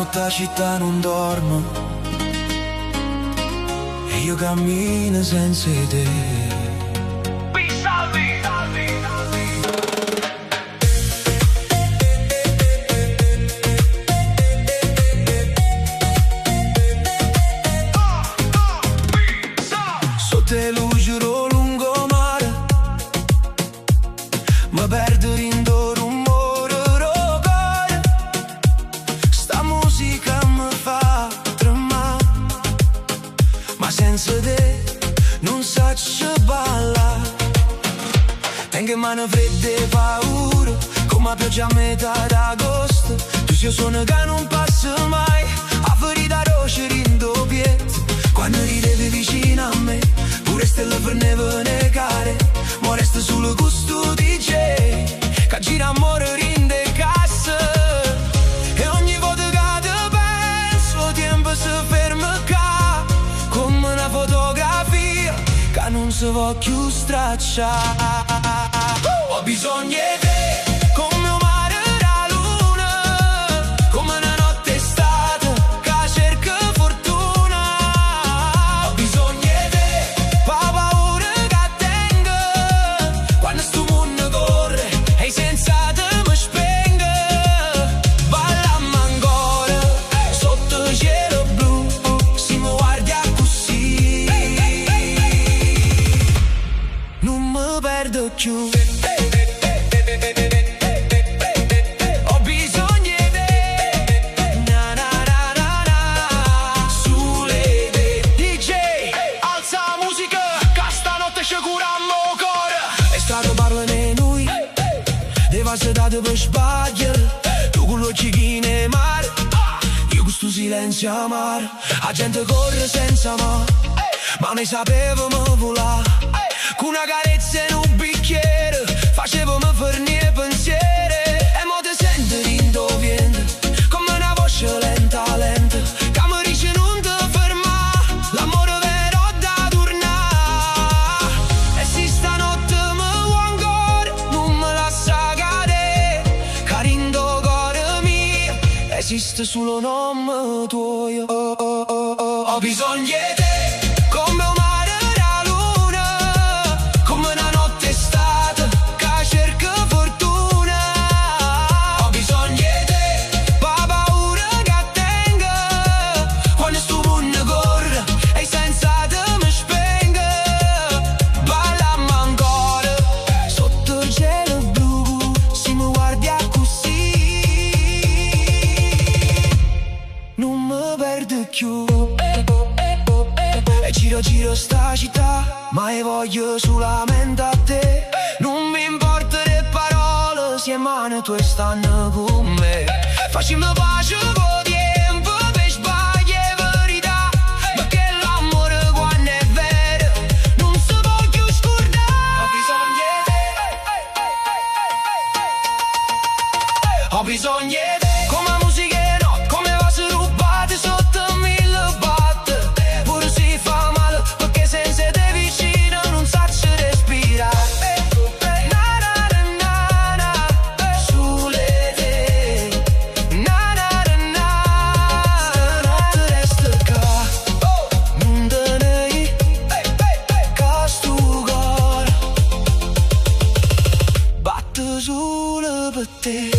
notte la città non dormo e io cammino senza te. Sotto le luci lo lungomare mi perdo rindo rumore rocore. Sta musica mi fa tremare, ma senza te non saccio ballare. Tengo in mano fredde e paura, come pioggia a metà d'agosto. Tu sei suono che non passa mai, a ferita roce rindo pietro. Quando ridevi vicino a me, pure stelle per neve negare, ma resta solo gusto DJ, che gira amore rinde cassa. E ogni volta che ti penso, tempo si ferma qua, come una fotografia che non si può più stracciare. Ho bisogno di te, come un mare da luna, come una notte estate che cerca fortuna. Ho bisogno di te, pa' paura che tengo, quando sto mondo corre e senza te mi spengo. Ballammo ancora sotto il cielo blu, si mi guarda così, non mi perdo più. Ho bisogno di te, na na na na na, sulle te. DJ, alza la musica, che stanotte ci curammo il cuore. È stato parlano noi, devastato per sbaglio. Tu con l'occhino e mare, io con sto silenzio amaro. La gente corre senza ma noi sapevamo volare. Con una carezza e un bicchiere facevamo fornire pensieri. E mo te senti rindoviendo, come una voce lenta lenta, che mi dice non ti ferma, l'amore vero da tornare. E se stanotte mi vuoi ancora, non me lascia cadere, che rindo cuore mio, esiste solo nome tuo. Ho bisogno di te, come un mare da luna, come una notte estate che cerca fortuna. Ho bisogno di te, pa' paura che tengo, quando sto mondo corre e senza te mi spengo. Ballammo ancora sotto il cielo blu, si mi guarda così, non mi perdo più. E giro giro sta città, ma io voglio solamente a te. Non mi importa le parole, se mani tue stanno con me. Facciamo pace con tempo per sbagli e verità, perché l'amore quando è vero non si può più scordare. Ho bisogno di te, ho bisogno di te, come musica e no, come vasi rubate sotto 1000 batte. Pure si fa male, perché senza te vicino non saccio respirare. Na na na na na, sulle te, na na na na. Stanotte resta qua, non te ne che sto cuore batte solo per te.